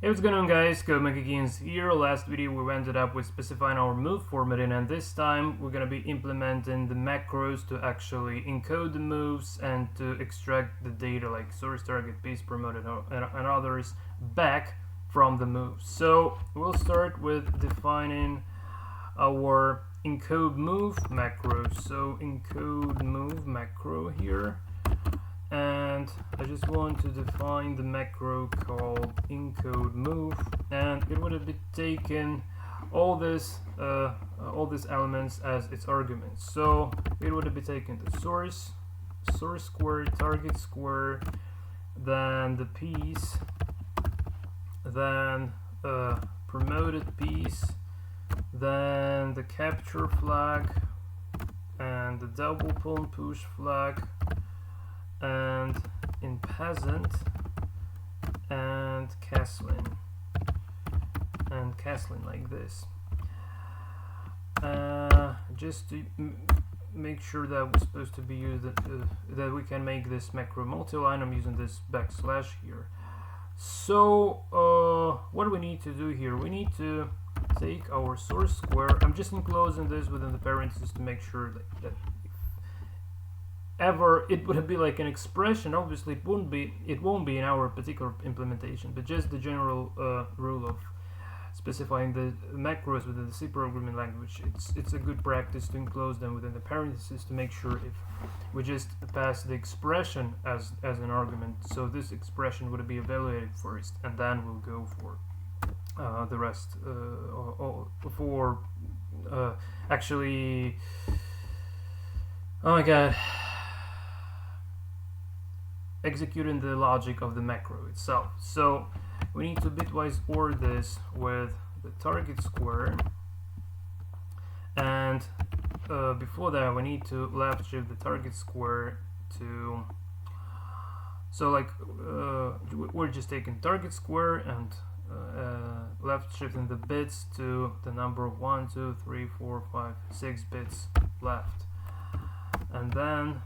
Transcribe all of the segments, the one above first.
Hey, what's going on, guys? CodeMechaGames here. Last video we ended up with specifying our move formatting, and this time we're going to be implementing the macros to actually encode the moves and to extract the data like source, target, piece, promoted, and others back from the moves. So we'll start with defining our encode move macro. So encode move macro here. And I just want to define the macro called encode move, and it would have been taken all these elements as its arguments. So it would have been taken the source square, target square, then the piece, then promoted piece, then the capture flag, and the double pawn push flag, and in peasant, and castling like this, just to make sure that we're supposed to be used that we can make this macro multi-line. I'm using this backslash here. So what do we need to do here? We need to take our source square. I'm just enclosing this within the parentheses to make sure that ever it would be like an expression. Obviously it won't be in our particular implementation, but just the general rule of specifying the macros within the C programming language. It's a good practice to enclose them within the parentheses to make sure if we just pass the expression as an argument, so this expression would be evaluated first, and then we'll go for the rest for actually, oh my god, executing the logic of the macro itself. So we need to bitwise OR this with the target square, and before that we need to left shift the target square to, so like we're just taking target square and left shifting the bits to the number 1, 2, 3, 4, 5, 6 bits left, and then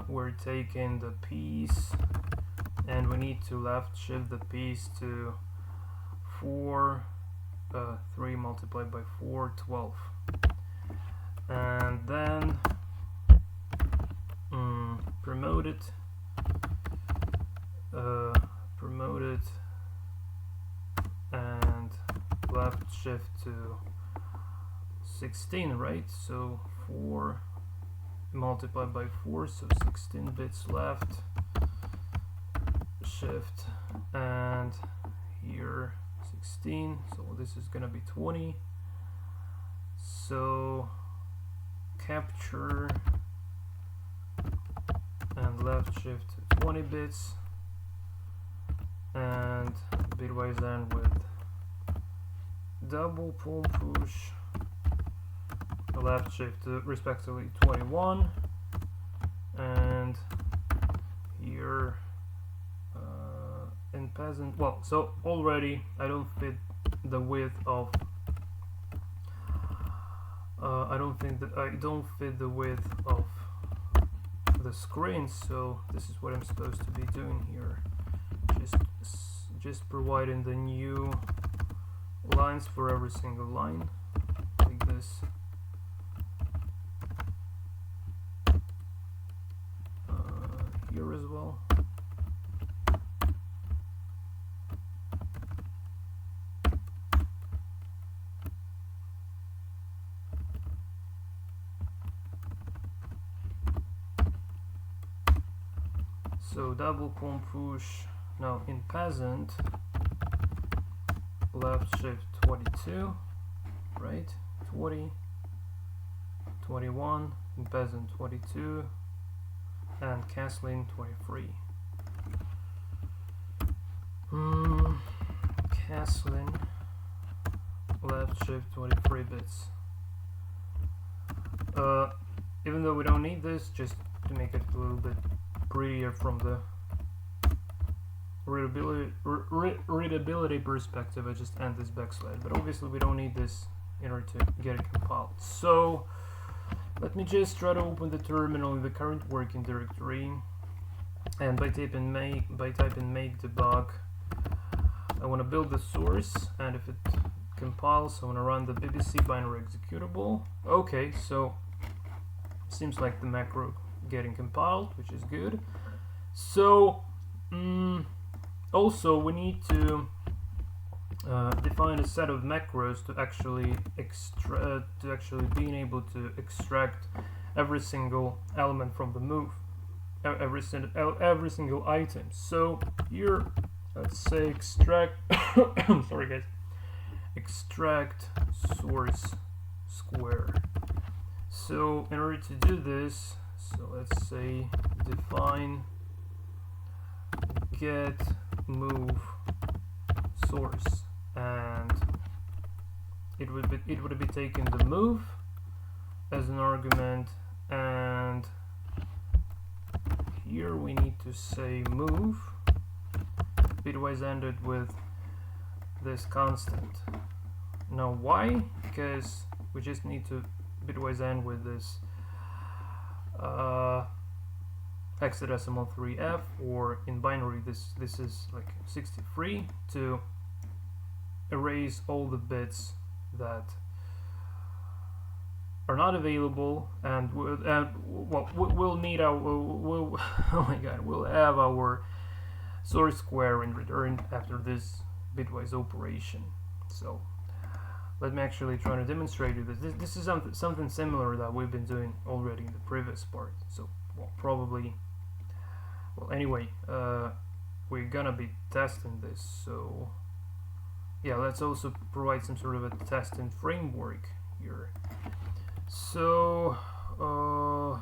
we're taking the piece and we need to left shift the piece to 4, 3 multiplied by 4, 12, and then promote it and left shift to 16, right? So 4 multiplied by 4, so 16 bits left, shift, and here 16, so this is gonna be 20, so capture and left shift to 20 bits, and bitwise then with double pawn push, left shift to respectively 21, and here in peasant, well, so already I don't fit the width of I don't fit the width of the screen, so this is what I'm supposed to be doing here, just providing the new lines for every single line like this. Here as well. So double pawn push now in peasant, left shift 22, right? 20, 21, in peasant 22, and castling 23. Castling left shift 23 bits. Even though we don't need this, just to make it a little bit prettier from the readability perspective, I just end this backslash, but obviously we don't need this in order to get it compiled. So let me just try to open the terminal in the current working directory, and by typing make debug I want to build the source, and if it compiles, I want to run the BBC binary executable. Okay, so seems like the macro getting compiled, which is good. So also we need to define a set of macros to actually being able to extract every single element from the move, every single item. So here, let's say extract sorry guys, extract source square. So in order to do this, so let's say define get move source, and it would be taking the move as an argument, and here we need to say move bitwise ended with this constant. Now why? Because we just need to bitwise end with this hexadecimal 3f, or in binary this is like 63, to erase all the bits that are not available, and we'll need our oh my god, we'll have our source square in return after this bitwise operation. So let me actually try to demonstrate you this. This is something similar that we've been doing already in the previous part. So anyway, we're gonna be testing this, so yeah, let's also provide some sort of a testing framework here. So I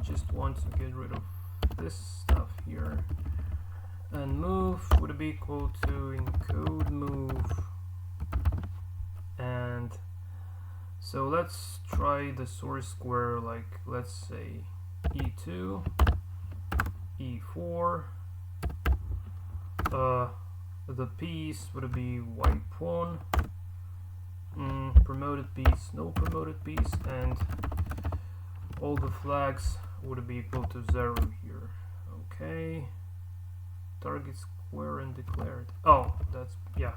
just want to get rid of this stuff here, and move would be equal to encode move. And so let's try the source square, like let's say E2, E4, the piece would be white pawn, promoted piece, no promoted piece, and all the flags would be equal to 0 here. Okay, target square and declared. Oh, that's, yeah.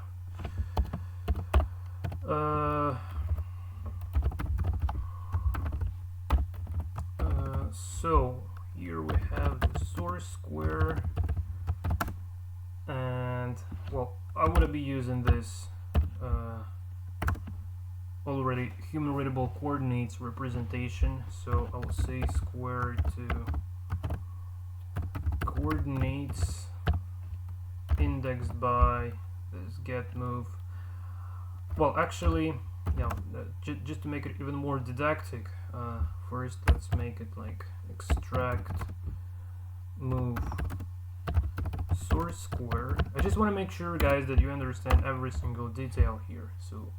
So here we have the source square, and well, I would be using this already human readable coordinates representation. So I will say square to coordinates indexed by this get move. Well, actually, yeah, just to make it even more didactic, first let's make it like extract move source square. I just want to make sure, guys, that you understand every single detail here. So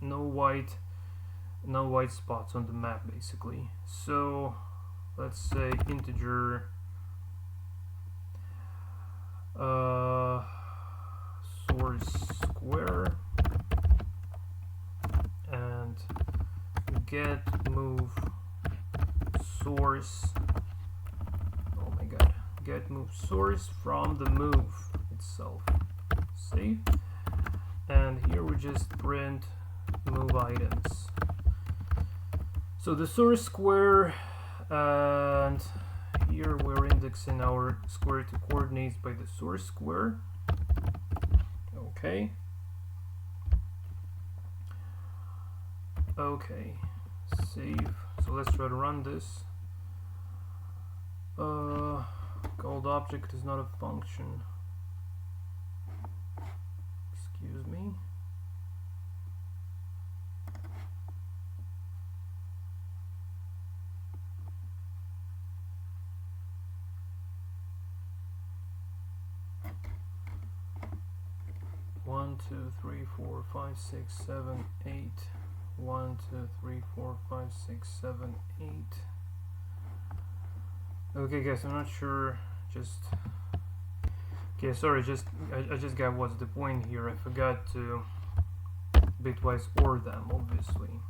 no white spots on the map, basically. So let's say integer source square and get move source, oh my god, get move source from the move itself. Save, and here we just print move items. So the source square, and here we're indexing our square to coordinates by the source square. Okay. Okay, save. So let's try to run this. Called object is not a function. Excuse me. One, two, three, four, five, six, seven, 8. 1, 2, 3, 4, 5, 6, 7, 8. Okay, guys, I'm not sure. Okay, sorry. I just got what's the point here. I forgot to bitwise OR them, obviously.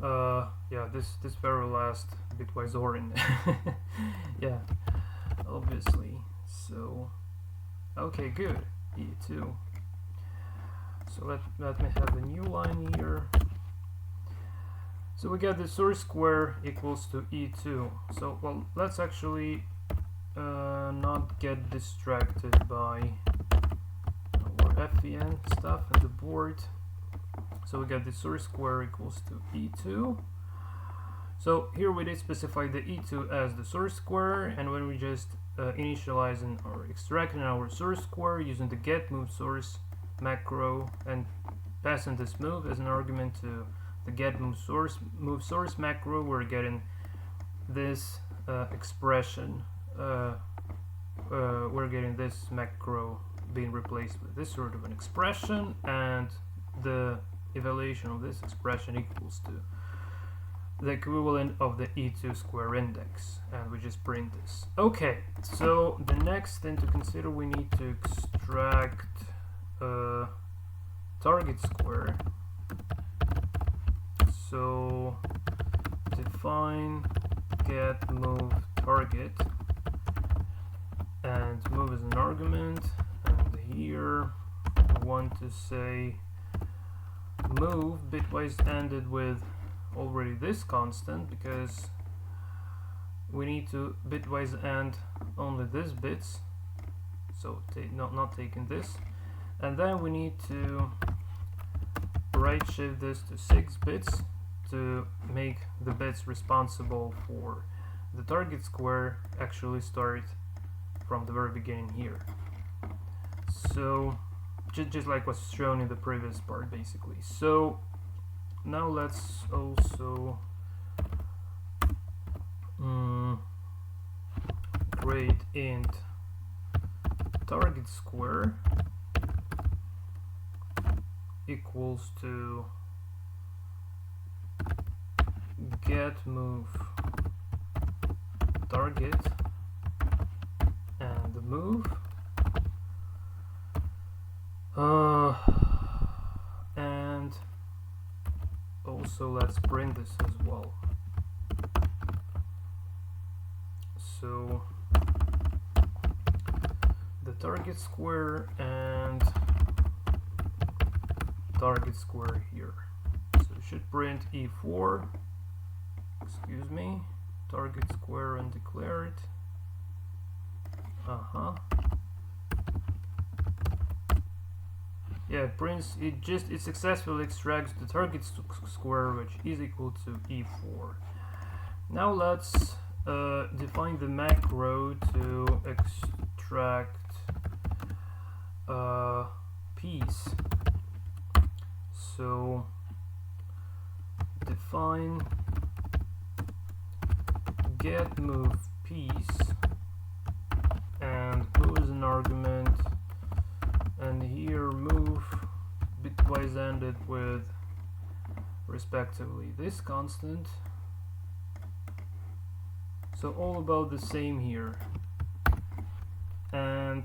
Yeah, this very last bitwise ORing. Yeah, obviously. So okay, good, e2. So let me have a new line here. So we get the source square equals to e2. So well, let's actually not get distracted by our FEN stuff on the board. So we get the source square equals to e2. So here we did specify the e2 as the source square, and when we just initializing or extracting our source square using the get move source macro and passing this move as an argument to the get move source macro, we're getting this expression. We're getting this macro being replaced with this sort of an expression, and the evaluation of this expression equals to the equivalent of the e2 square index, and we just print this. Okay, so the next thing to consider, we need to extract target square. So define get move target, and move is an argument, and here I want to say move bitwise ended with already this constant, because we need to bitwise end only this bits, so not taking this, and then we need to right shift this to 6 bits to make the bits responsible for the target square actually start from the very beginning here. So just like was shown in the previous part basically. So now let's also create int target square equals to get move target and the move, and also let's print this as well. So the target square and target square here. So it should print e4, excuse me, target square undeclared. Yeah, it prints, it successfully extracts the target square, which is equal to e4. Now let's define the macro to extract piece. So define get move piece, and move is an argument, and here move bitwise ended with respectively this constant. So all about the same here, and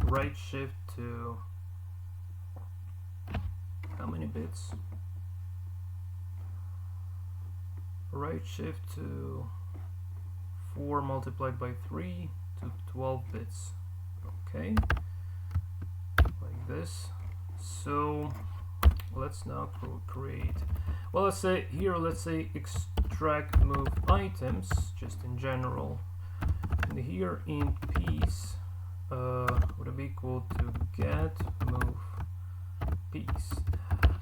right shift to how many bits? Right shift to 4 multiplied by 3 to 12 bits. Okay, like this. So let's now create, well, let's say extract move items just in general, and here in piece would be equal to get move piece.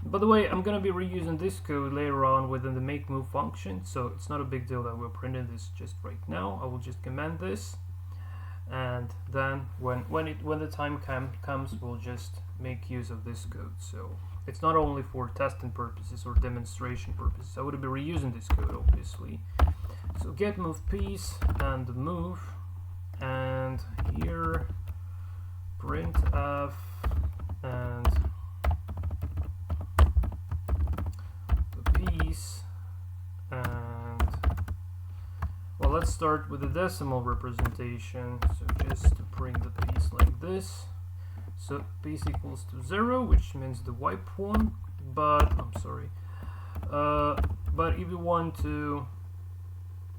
By the way, I'm gonna be reusing this code later on within the make move function, so it's not a big deal that we're printing this just right now. I will just command this, and then when the time comes, we'll just make use of this code. So it's not only for testing purposes or demonstration purposes. I would be reusing this code obviously. So get move piece and move, and here printf and piece, and well, let's start with the decimal representation. So just to print the piece like this, so piece equals to 0, which means the wipe one, but I'm sorry, but if you want to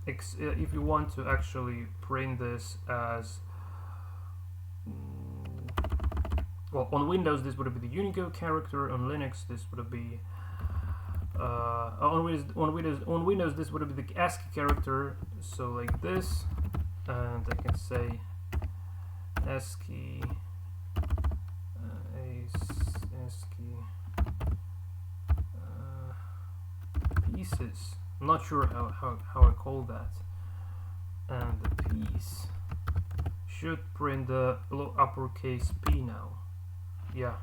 if you want to actually print this as well, on Windows this would be the Unicode character, on Linux this would be on Windows this would be the ASCII character, so like this, and I can say ASCII ASCII pieces. I'm not sure how I call that. And the piece should print the uppercase P now. Yeah,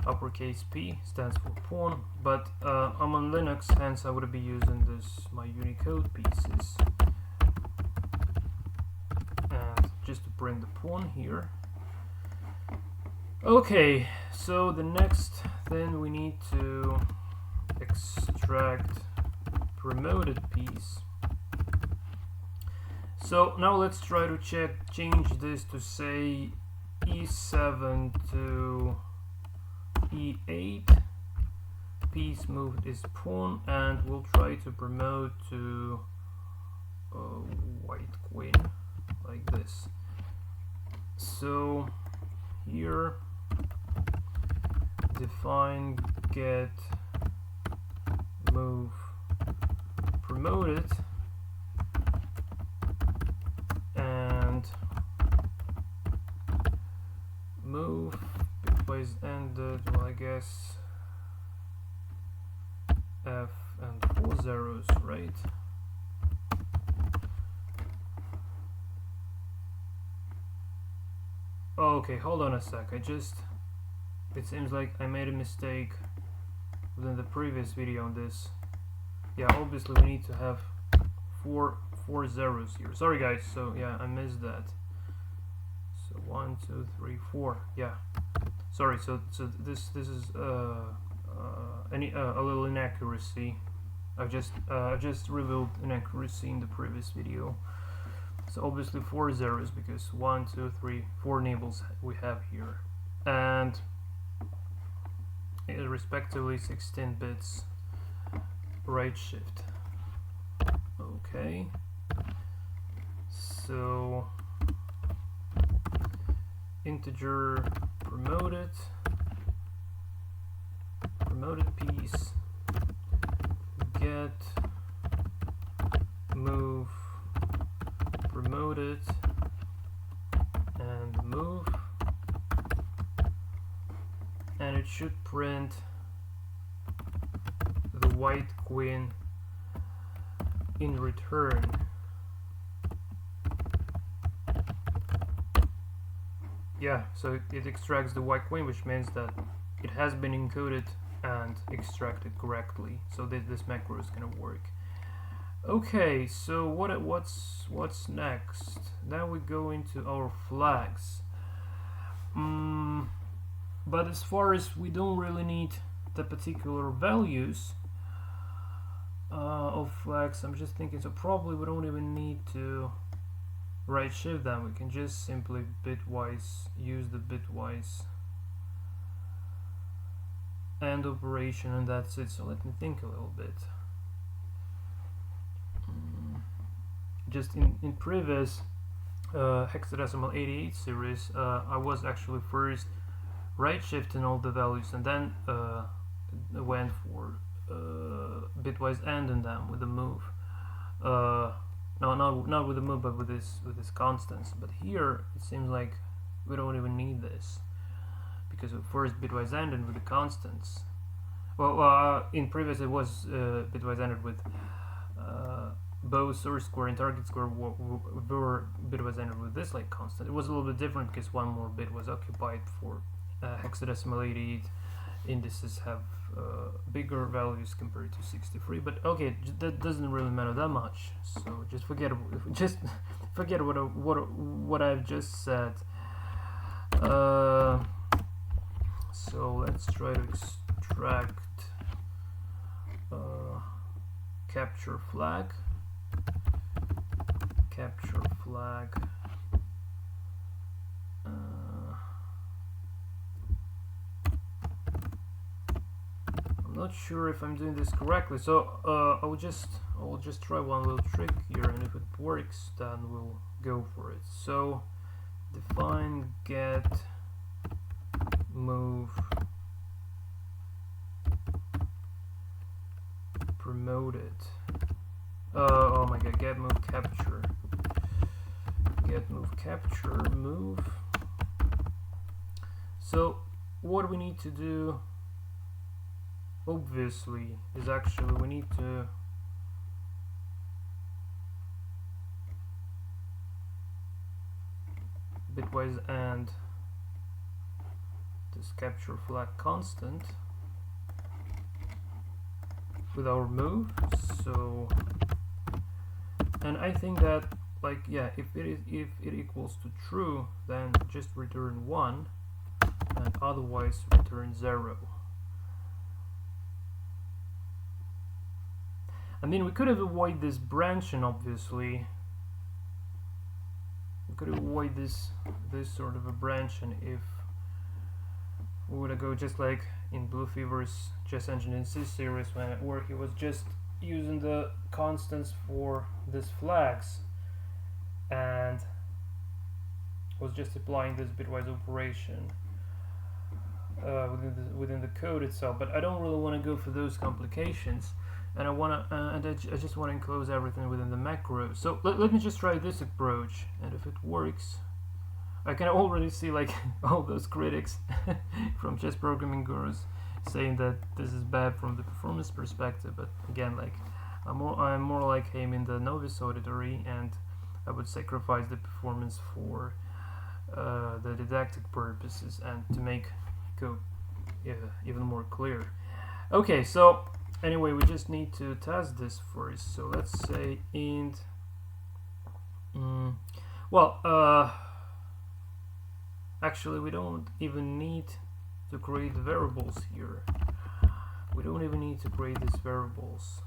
uppercase P stands for pawn, but I'm on Linux, hence I would be using my Unicode pieces. And just to print the pawn here. Okay, so the next thing we need to extract promoted piece. So now let's try to change this to say E7 to E8. Piece moved is pawn, and we'll try to promote to white queen like this. So here define get move promoted and move bitwise ended, well I guess F and 4 zeros, right? Okay, hold on a sec, it seems like I made a mistake within the previous video on this. Yeah, obviously we need to have four zeros here. Sorry guys, so yeah, I missed that. So 1, 2, 3, 4. Yeah, sorry. So this is a little inaccuracy. I just revealed inaccuracy in the previous video. So obviously 4 zeros because 1, 2, 3, 4 nibbles we have here, and respectively 16 bits right shift. Okay, so integer promoted piece get move promoted and move, and it should print the white queen in return. Yeah, so it extracts the white queen, which means that it has been encoded and extracted correctly. So this macro is gonna work. Okay, so what's next? Now we go into our flags. But as far as we don't really need the particular values of flags, I'm just thinking, so probably we don't even need to right shift them. We can just simply bitwise use the bitwise AND operation, and that's it. So let me think a little bit. Just in previous hexadecimal 88 series, I was actually first right shifting all the values and then went for bitwise AND in them with the move. No, not with the move, but with this constants. But here it seems like we don't even need this, because we first bitwise ANDed with the constants. Well, in previous it was bitwise ANDed with both source square and target square were bitwise ANDed with this like constant. It was a little bit different because one more bit was occupied for hexadecimal 88 indices have bigger values compared to 63, but okay, that doesn't really matter that much, so just forget what I've just said. So let's try to extract capture flag. I'm not sure if I'm doing this correctly, so I will just I'll just try one little trick here, and if it works then we'll go for it. So define get move promoted. Oh my god, get move capture. Get move capture move. So what we need to do obviously is actually we need to bitwise and this capture flag constant with our move. So, and I think that, like, yeah, if it equals to true, then just return 1, and otherwise return 0. I mean, we could have avoided this branching, obviously. We could avoid this sort of a branching if we would go just like in Blue Fever's Chess Engine in C series, where he was just using the constants for these flags and was just applying this bitwise operation within the code itself. But I don't really want to go for those complications, and I just want to enclose everything within the macro. So let me just try this approach, and if it works, I can already see like all those critics from chess programming gurus saying that this is bad from the performance perspective. But again, like I'm more like him in the novice auditory, and I would sacrifice the performance for the didactic purposes and to make code even more clear. Okay, so anyway, we just need to test this first. So let's say int actually we don't even need to create variables here. We don't even need to create these variables.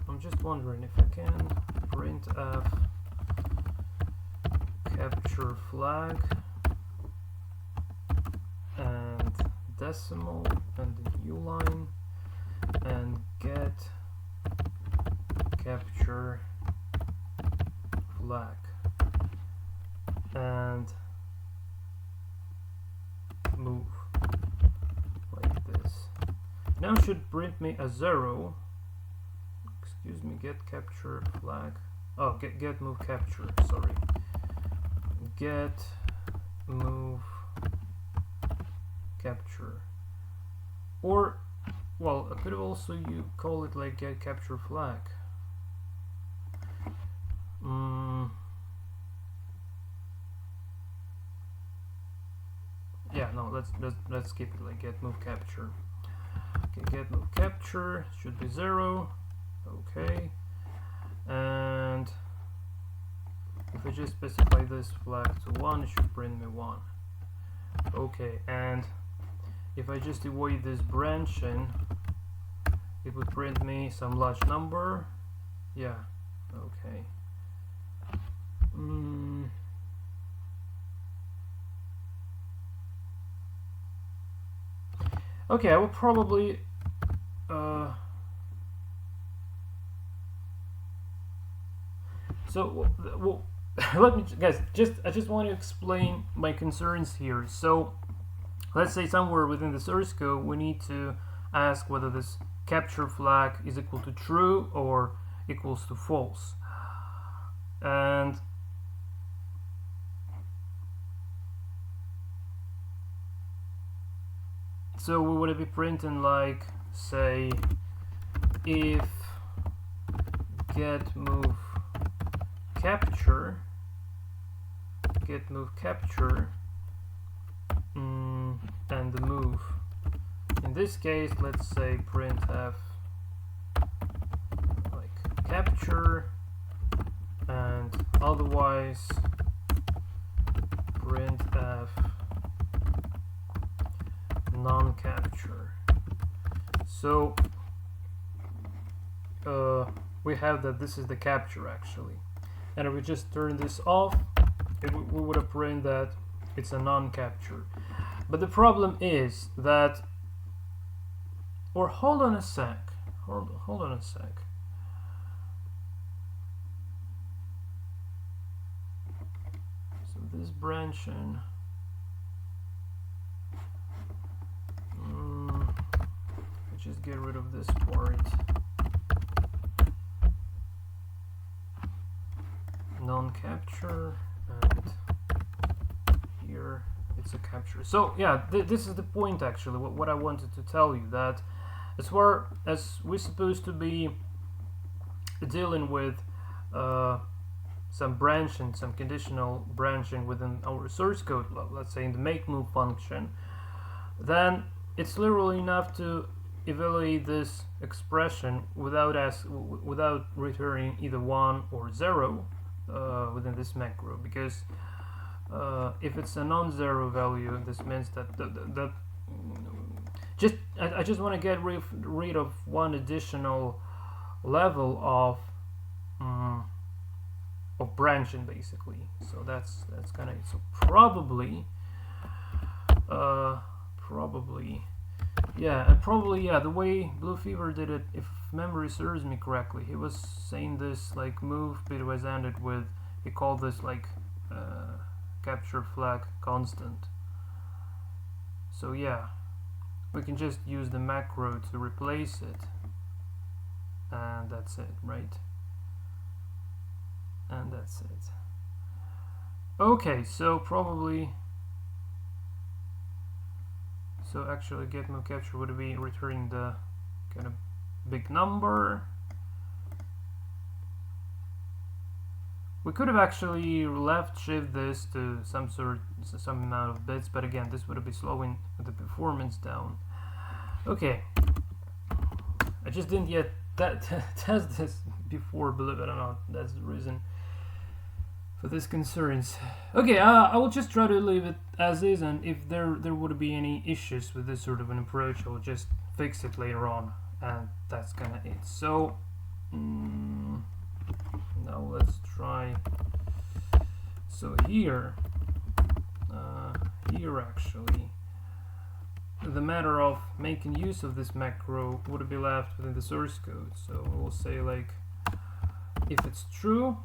I'm just wondering if I can printf capture flag and decimal and the new line and get capture flag and move like this. Now it should print me a 0. Excuse me, get capture flag. Oh, get move capture, sorry. Get move capture. Or, well, I could also you call it like get capture flag. Yeah, no, let's keep it like get move capture. Okay, get move capture should be 0. Okay, and if I just specify this flag to 1, it should print me 1. Okay, and if I just avoid this branching, it would print me some large number. Yeah, okay. Okay, I will probably so well, let me guys I just want to explain my concerns here. So let's say somewhere within the source code we need to ask whether this capture flag is equal to true or equals to false, and so we would be printing like, say, if get move capture and the move. In this case, let's say printf like capture, and otherwise printf non-capture. So we have that this is the capture actually, and if we just turn this off, we would have printed that it's a non-capture. But the problem is that Or hold on a sec. Hold on a sec. So this branching. Just get rid of this part. Non-capture, and here it's a capture. So yeah, this is the point actually, what I wanted to tell you, that as far as we're supposed to be dealing with some branching, some conditional branching within our source code, let's say in the make move function, then it's literally enough to evaluate this expression without returning either 1 or 0 within this macro, because if it's a non-zero value, this means that I just want to get rid of one additional level of branching, basically. So that's kind of it. So probably the way Blue Fever did it, if memory serves me correctly, he was saying this like move bitwise ended with, he called this like capture flag constant. So yeah, we can just use the macro to replace it, and that's it, right? And that's it. Okay, so probably, so actually get move capture would be returning the kind of big number. We could have actually left shift this to some amount of bits, but again, this would be slowing the performance down. Okay, I just didn't yet test this before, believe it or not. That's the reason for this concerns. Okay, I will just try to leave it as is, and if there would be any issues with this sort of an approach, I'll just fix it later on, and that's kind of it. So now let's try. So here actually, the matter of making use of this macro would be left within the source code. So we'll say like, if it's true,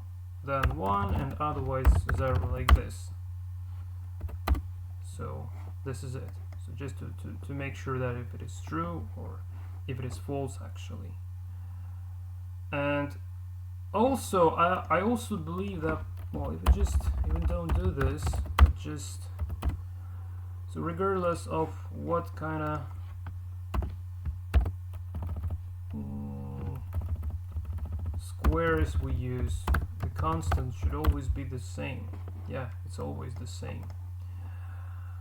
then 1, and otherwise 0, like this. So this is it. So just to make sure that if it is true or if it is false actually. And also I also believe that, well, if we just even don't do this, but just, so regardless of what kind of squares we use, the constant should always be the same. Yeah, it's always the same.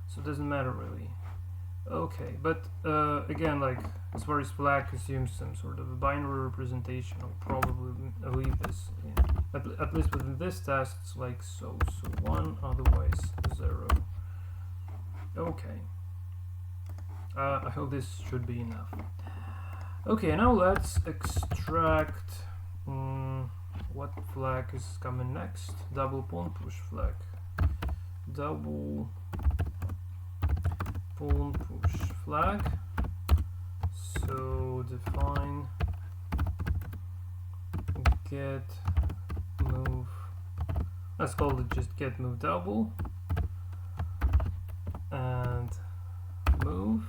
So it doesn't matter really. Okay, but again, like as far as flag assumes some sort of a binary representation, I'll probably leave this in. At least within this test, it's like so 1, otherwise 0. Okay. I hope this should be enough. Okay, now let's extract what flag is coming next. Double pawn push flag. Double pawn push flag. So define get move. Let's call it just get move double. And move,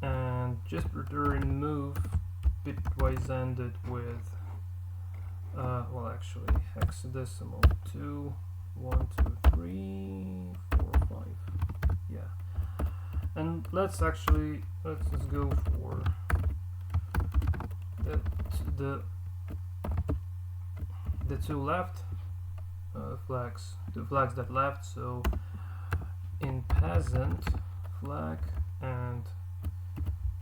and just return move bitwise ended with well, actually hexadecimal 2 1 2 3 4 5. Yeah, and let's just go for the two left flags, the flags that left. So in peasant flag, and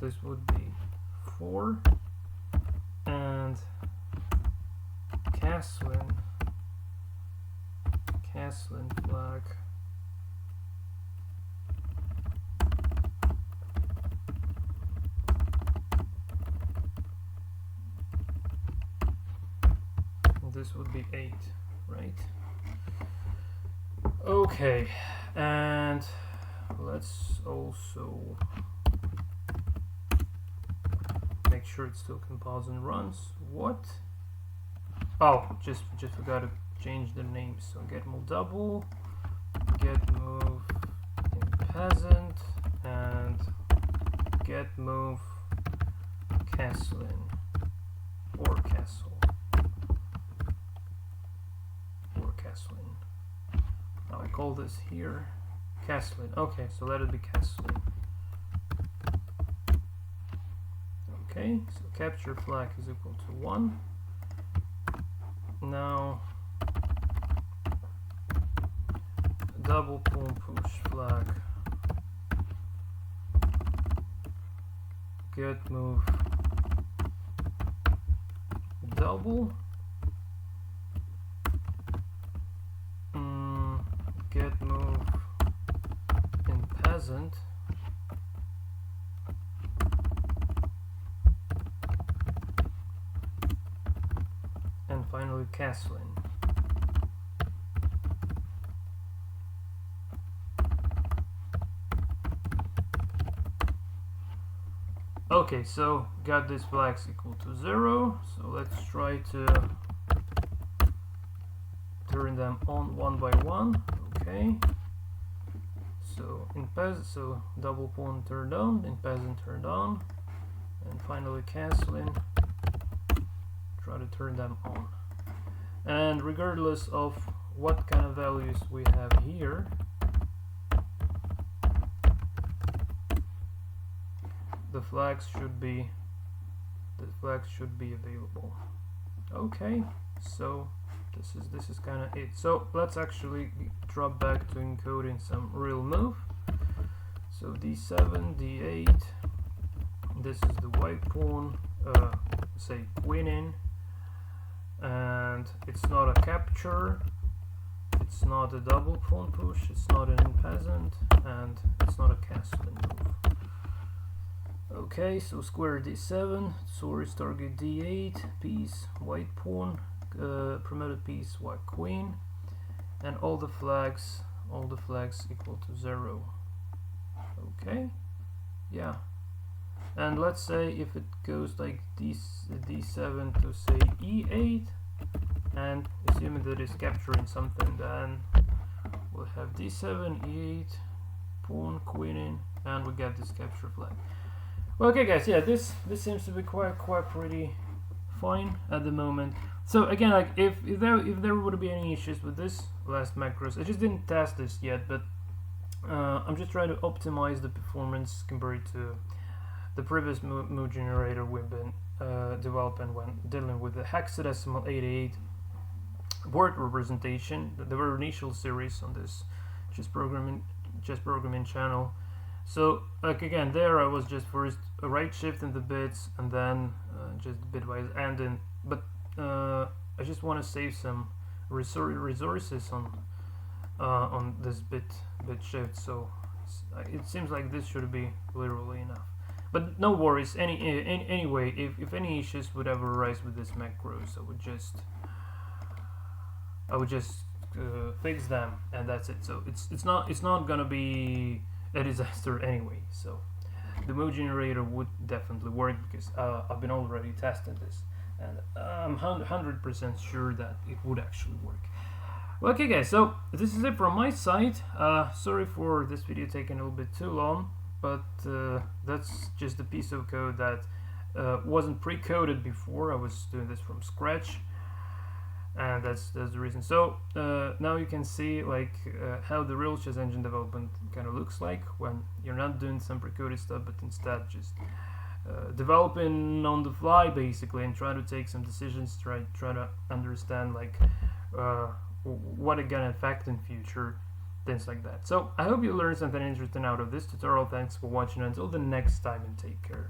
this would be 4, and Caslin flag, this would be 8, right? Okay, and let's also make sure it still composes and runs. What? Oh, just forgot to change the name. So get move double, get move in peasant, and get move castling or castle or castling. Now I call this here castling. Okay, so let it be castling. Okay, so capture flag is equal to 1. Now double pawn push flag, get move double, get move in peasant, and finally castling. Okay, so got these flags equal to 0, so let's try to turn them on one by one. Okay, so in peasant, so double pawn turned on, in peasant turned on, and finally castling, try to turn them on. And regardless of what kind of values we have here, the flags should be available. Okay, so this is kind of it. So let's actually drop back to encoding some real move. So d7, d8. This is the white pawn, say queen in, and it's not a capture. It's not a double pawn push. It's not an in peasant, and it's not a castling move. Okay, so square d7, source target d8, piece white pawn, promoted piece white queen, and all the flags equal to 0. Okay, yeah, and let's say if it goes like d7 to say e8, and assuming that it's capturing something, then we'll have d7, e8, pawn, queen in, and we get this capture flag. Okay guys, yeah, this seems to be quite pretty fine at the moment. So again, like if there would be any issues with this last macros, I just didn't test this yet, but I'm just trying to optimize the performance compared to the previous move generator we've been developing when dealing with the hexadecimal 88 word representation, the very initial series on this chess programming channel. So like again, there I was just first right shifting the bits and then just bitwise ending, but I just want to save some resources on this bit shift, so it seems like this should be literally enough. But no worries. Anyway, if any issues would ever arise with this macros, I would just fix them, and that's it. So it's not gonna be a disaster anyway. So the move generator would definitely work because I've been already testing this, and I'm 100% sure that it would actually work. Okay guys, so this is it from my side. Sorry for this video taking a little bit too long, but that's just a piece of code that wasn't pre-coded before. I was doing this from scratch, and that's the reason. So now you can see like how the real chess engine development kind of looks like when you're not doing some pre-coded stuff, but instead just developing on the fly basically, and try to take some decisions, try to understand like what it gonna affect in future, things like that. So I hope you learned something interesting out of this tutorial. Thanks for watching. Until the next time, and take care.